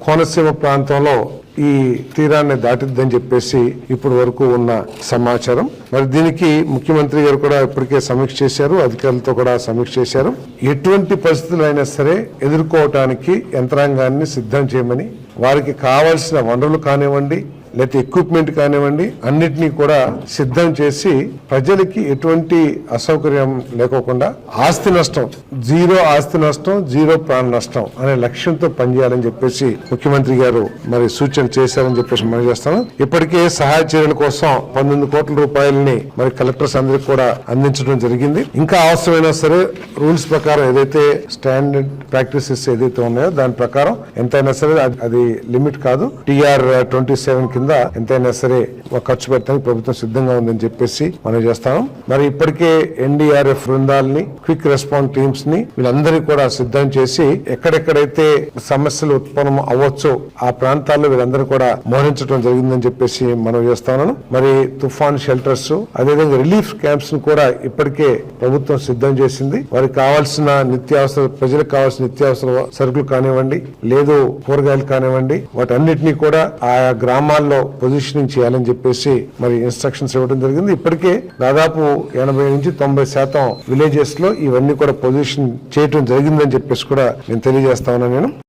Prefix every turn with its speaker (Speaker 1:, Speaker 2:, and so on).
Speaker 1: కోనసీమ ప్రాంతంలో ఈ తీరాన్ని దాటిద్దని చెప్పేసి ఇప్పుడు వరకు ఉన్న సమాచారం. మరి దీనికి ముఖ్యమంత్రి గారు కూడా ఇప్పటికే సమీక్ష చేశారు, అధికారులతో కూడా సమీక్ష చేశారు. ఎటువంటి పరిస్థితులు అయినా సరే ఎదుర్కోవటానికి యంత్రాంగాన్ని సిద్ధం చేయమని, వారికి కావాల్సిన వనరులు కానివ్వండి, లేకపోతే ఎక్విప్మెంట్ కానివ్వండి, అన్నిటినీ కూడా సిద్ధం చేసి ప్రజలకి ఎటువంటి అసౌకర్యం లేకోకుండా ఆస్తి నష్టం జీరో ప్రాణ నష్టం అనే లక్ష్యంతో పనిచేయాలని చెప్పేసి ముఖ్యమంత్రి గారు మరి సూచన చేశారని చెప్పేసి మనం చేస్తాం. ఇప్పటికే సహాయ చర్యల కోసం 19 కోట్ల రూపాయలని మరి కలెక్టర్స్ అందరికి కూడా అందించడం జరిగింది. ఇంకా అవసరమైనా సరే రూల్స్ ప్రకారం ఏదైతే స్టాండర్డ్ ప్రాక్టీసెస్ ఏదైతే ఉన్నాయో దాని ప్రకారం ఎంతైనా సరే అది లిమిట్ కాదు. TR 27 కింద ఎంతైనా సరే ఖర్చు పెట్టడానికి ప్రభుత్వం సిద్ధంగా ఉందని చెప్పేసి మనం చేస్తాం. మరి ఇప్పటికే NDRF బృందాలని, క్విక్ రెస్పాన్స్ టీమ్స్ ని వీళ్ళందరినీ కూడా సిద్ధం చేసి ఎక్కడెక్కడైతే సమస్యలు ఉత్పన్నం అవ్వచ్చో ఆ ప్రాంతాల్లో వీళ్ళందరూ కూడా మోహరించడం జరిగిందని చెప్పేసి మనం చేస్తాను. మరి తుఫాన్ షెల్టర్స్, అదేవిధంగా రిలీఫ్ క్యాంప్స్ ను కూడా ఇప్పటికే ప్రభుత్వం సిద్ధం చేసింది. వారికి కావాల్సిన నిత్యావసర, ప్రజలకు కావాల్సిన నిత్యావసర సరుకులు కానివ్వండి, లేదు కూరగాయలు కానివ్వండి, వాటన్నిటినీ కూడా ఆయా గ్రామాల్లో పొజిషనింగ్ చేయాలని చెప్పేసి మరి ఇన్స్ట్రక్షన్స్ ఇవ్వడం జరిగింది. ఇప్పటికే దాదాపు 80 నుంచి 90% విలేజెస్ లో ఇవన్నీ కూడా పొజిషన్ చేయడం జరిగిందని చెప్పేసి కూడా నేను తెలియజేస్తా ఉన్నాను.